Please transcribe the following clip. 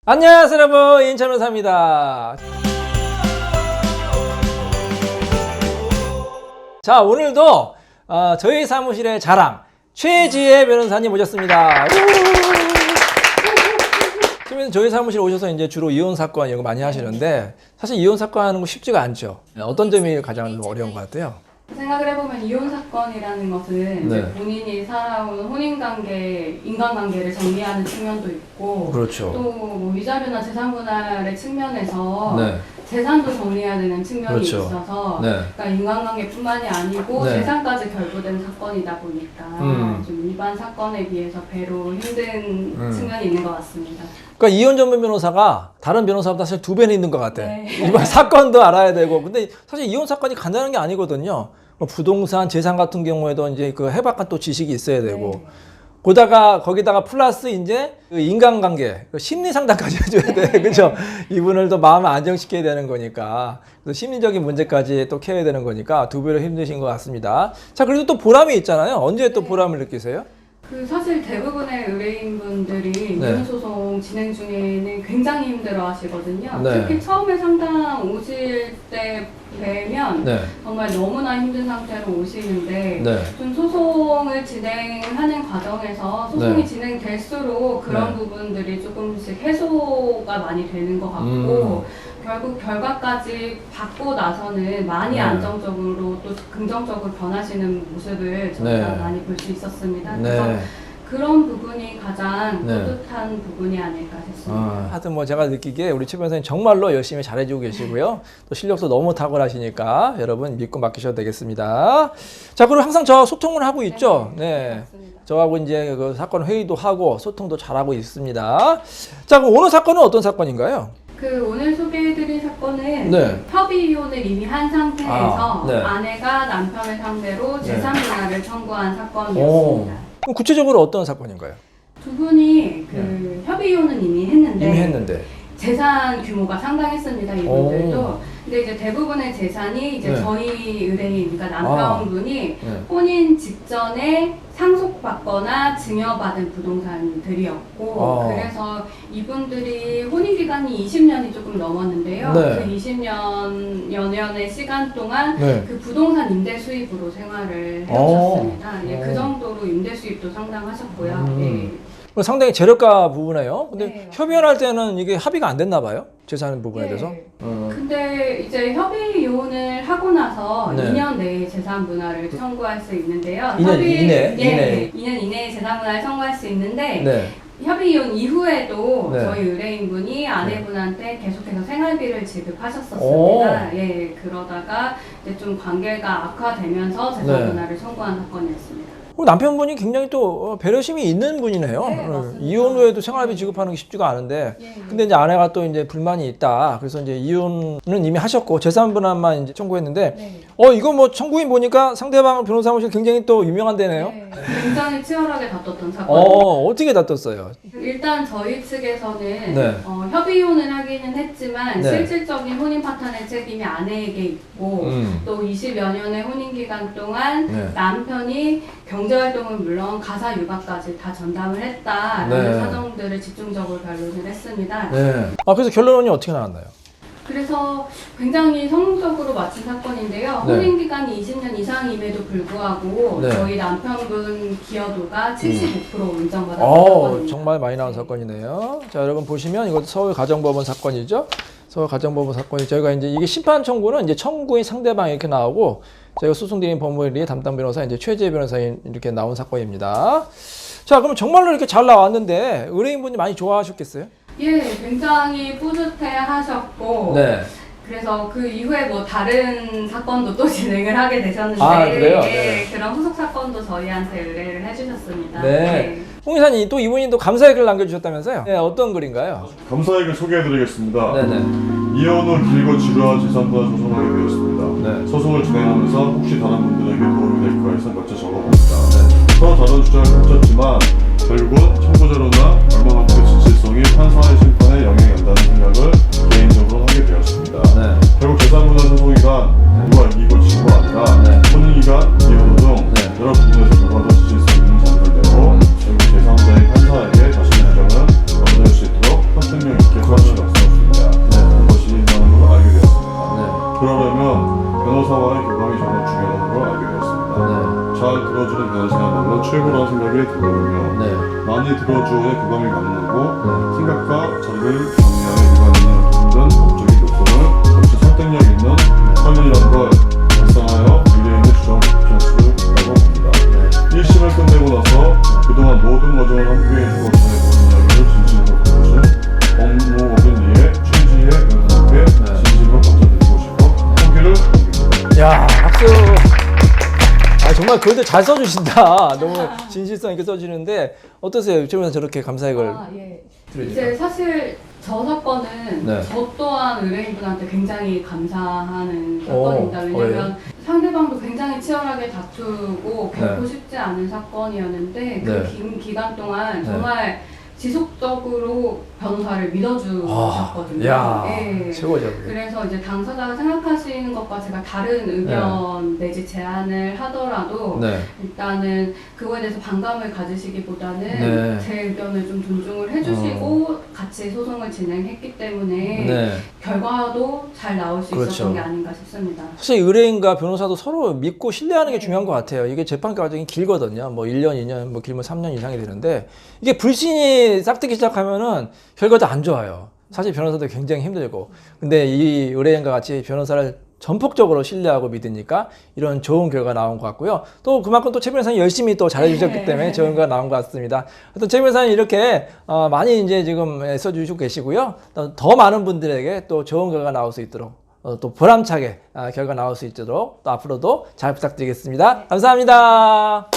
안녕하세요 여러분, 인천 변호사입니다. 자, 오늘도 저희 사무실의 자랑 최지혜 변호사님 모셨습니다. 그러면 저희 사무실에 오셔서 이제 주로 이혼 사건 이런 거 많이 하시는데 사실 이혼 사건 하는 거 쉽지가 않죠. 어떤 점이 가장 어려운 것 같아요? 생각을 해보면 이혼 사건이라는 것은 이제 본인이 살아온 혼인관계, 인간관계를 정리하는 측면도 있고, 그렇죠. 또 뭐 위자료나 재산분할의 측면에서 네. 재산도 정리해야 되는 측면이 그렇죠. 있어서, 네. 그러니까 인간관계뿐만이 아니고 네. 재산까지 결부된 사건이다 보니까 좀 일반 사건에 비해서 배로 힘든 측면이 있는 것 같습니다. 그러니까 이혼 전문 변호사가 다른 변호사보다 사실 2배는 있는 것 같아. 네. 이번 사건도 알아야 되고. 근데 사실 이혼 사건이 간단한 게 아니거든요. 뭐 부동산, 재산 같은 경우에도 이제 그 해박한 또 지식이 있어야 되고. 네. 거기다가 플러스 이제 그 인간관계, 그 심리 상담까지 해줘야 돼. 그죠? 이분을 또 마음을 안정시켜야 되는 거니까. 그래서 심리적인 문제까지 또 캐야 되는 거니까 2배로 힘드신 것 같습니다. 자, 그래도 또 보람이 있잖아요. 언제 또 보람을 느끼세요? 사실 대부분의 의뢰인분들이 네. 이혼소송 진행 중에는 굉장히 힘들어 하시거든요. 네. 특히 처음에 상담 오실 때 뵈면 네. 정말 너무나 힘든 상태로 오시는데 네. 좀 소송을 진행하는 과정에서 소송이 네. 진행될수록 그런 네. 부분들이 조금씩 해소가 많이 되는 것 같고 결국 결과까지 받고 나서는 많이 네. 안정적으로 또 긍정적으로 변하시는 모습을 저희가 네. 많이 볼 수 있었습니다. 네. 그래서 그런 부분이 가장 네. 뿌듯한 부분이 아닐까 싶습니다. 하여튼 뭐 제가 느끼기에 우리 최 변호사님 정말로 열심히 잘해주고 계시고요. 또 실력도 너무 탁월하시니까 여러분 믿고 맡기셔도 되겠습니다. 자, 그리고 항상 저와 소통을 하고 있죠. 네. 맞습니다. 저하고 이제 그 사건 회의도 하고 소통도 잘하고 있습니다. 자, 그럼 오늘 사건은 어떤 사건인가요? 오늘 소개해드릴 사건은 네. 협의 이혼을 이미 한 상태에서 네. 아내가 남편을 상대로 네. 재산 분할을 청구한 사건이었습니다. 그럼 구체적으로 어떤 사건인가요? 두 분이 협의 이혼은 이미 했는데, 이미 했는데. 재산 규모가 상당했습니다, 이분들도. 근데 이제 대부분의 재산이 이제 네. 저희 의뢰인, 그러니까 남편분이 네. 혼인 직전에 상속받거나 증여받은 부동산들이었고, 그래서 이분들이 혼인 기간이 20년이 조금 넘었는데요. 네. 그 20여 년의 시간 동안 네. 그 부동산 임대 수입으로 생활을 해오셨습니다. 예, 그 정도로 임대 수입도 상당하셨고요. 예. 상당히 재력가 부분이에요. 근데 네, 협의할 때는 이게 합의가 안 됐나 봐요. 재산 부분에 네. 대해서. 근데 이제 협의 이혼을 하고 나서 네. 2년 내에 재산 분할을 청구할 수 있는데요. 2년 이내? 예, 2년 이내에 재산 분할을 청구할 수 있는데 네. 협의 이혼 이후에도 네. 저희 의뢰인분이 아내분한테 계속해서 생활비를 지급하셨었습니다. 예, 그러다가 이제 좀 관계가 악화되면서 재산 네. 분할을 청구한 사건이었습니다. 남편분이 굉장히 또 배려심이 있는 분이네요. 네, 맞습니다. 이혼 후에도 생활비 지급하는 게 쉽지가 않은데, 예. 근데 이제 아내가 또 이제 불만이 있다. 그래서 이제 이혼은 이미 하셨고 재산 분할만 이제 청구했는데, 네. 이거 뭐 청구인 보니까 상대방 변호사 사무실 굉장히 또 유명한 데네요. 네, 굉장히 치열하게 다퉜던 사건입니다. 어떻게 다퉜어요? 일단 저희 측에서는 네. 협의 이혼을 하기는 했지만 네. 실질적인 혼인 파탄의 책임이 아내에게 있고 또 20여 년의 혼인 기간 동안 네. 남편이 경제활동은 물론 가사 육아까지 다 전담을 했다라는 네. 사정들을 집중적으로 변론을 했습니다. 네. 그래서 결론이 어떻게 나왔나요? 그래서 굉장히 성공적으로 마친 사건인데요. 네. 혼인 기간이 20년 이상임에도 불구하고 네. 저희 남편분 기여도가 75% 인정받았던 사건입니다. 정말 많이 나온 사건이네요. 자, 여러분 보시면 이것도 서울가정법원 사건이죠. 서울가정법원 사건이 저희가 이제 이게 심판 청구는 이제 청구인 상대방이 이렇게 나오고 저희가 소송대행 법무관리의 담당 변호사 이제 최지혜 변호사님 이렇게 나온 사건입니다. 자, 그럼 정말로 이렇게 잘 나왔는데 의뢰인분이 많이 좋아하셨겠어요? 예, 굉장히 뿌듯해 하셨고, 네. 그래서 그 이후에 뭐 다른 사건도 또 진행을 하게 되셨는데, 그래요? 예, 네. 그런 후속 사건도 저희한테 의뢰를 해주셨습니다. 네. 홍 이사님 또 이분이 또 감사의 글을 남겨주셨다면서요? 네, 어떤 글인가요? 감사의 글 소개해드리겠습니다. 네네. 이혼 후 길고 지루한 재산분할 소송을 하게 되었습니다. 네. 소송을 진행하면서 혹시 다른 분들에게 도움이 될까 해서 몇 자 적어봅니다. 서로 다른 주장을 펼쳤지만 결국 청구자료나 얼마만큼의 진실성이 판사의 심판에 영향이 온다는 생각을 개인적으로 하게 되었습니다. 네. 결국 재산분할 소송이란 누가 이기고 지고가 아니라 혼인기간, 이혼 등 여러 부분에서 결과도 지질 수 있는 장들되고 결국 제3자의 판사에게 자신의 주장을 얻어낼 수 있도록 설득력 있게 조언의 교감이 맞는고 생각과 자료를 정리하여 일반인이 힘든 법적인 요건을 거쳐 설득력 있는 설문이라는 걸 달성하여 미래에 있는 주장을 입증할 수 있다고 봅니다. 1심을 끝내고 나서 그동안 모든 과정을 함께 해주고 전해 보는 이야기를 진심으로 들으신 법무법인 이의 최지혜 변호사께 진심으로 감사드리고 싶어 소개를 드립니다. 야, 박수. 아, 정말 글도 잘 써주신다. 너무 진실성 있게 써주시는데 어떠세요? 최 변호사 저렇게 감사의 예. 들으니까. 이제 사실 저 사건은 네. 저 또한 의뢰인분한테 굉장히 감사하는 사건입니다. 어, 왜냐면 상대방도 굉장히 치열하게 다투고 결코 네. 쉽지 않은 사건이었는데 네. 그 긴 기간 동안 네. 정말 지속적으로 변호사를 믿어주셨거든요. 야, 예. 최고죠. 그게. 그래서 이제 당사자가 생각하시는 것과 제가 다른 의견 내지 제안을 하더라도 네. 일단은 그거에 대해서 반감을 가지시기보다는 네. 제 의견을 좀 존중을 해주시고 같이 소송을 진행했기 때문에 네. 결과도 잘 나올 수 그렇죠. 있었던 게 아닌가 싶습니다. 사실 의뢰인과 변호사도 서로 믿고 신뢰하는 게 중요한 것 같아요. 이게 재판 과정이 길거든요. 뭐 1년, 2년, 뭐 길면 3년 이상이 되는데 이게 불신이 싹트기 시작하면은 결과도 안 좋아요. 사실 변호사도 굉장히 힘들고. 근데 이 의뢰인과 같이 변호사를 전폭적으로 신뢰하고 믿으니까 이런 좋은 결과가 나온 것 같고요. 또 그만큼 또 최 변호사님 열심히 또 잘해주셨기 때문에 좋은 결과가 나온 것 같습니다. 하여튼 최 변호사님 이렇게 많이 이제 지금 써주시고 계시고요. 더 많은 분들에게 또 좋은 결과가 나올 수 있도록 또 보람차게 결과 나올 수 있도록 또 앞으로도 잘 부탁드리겠습니다. 감사합니다.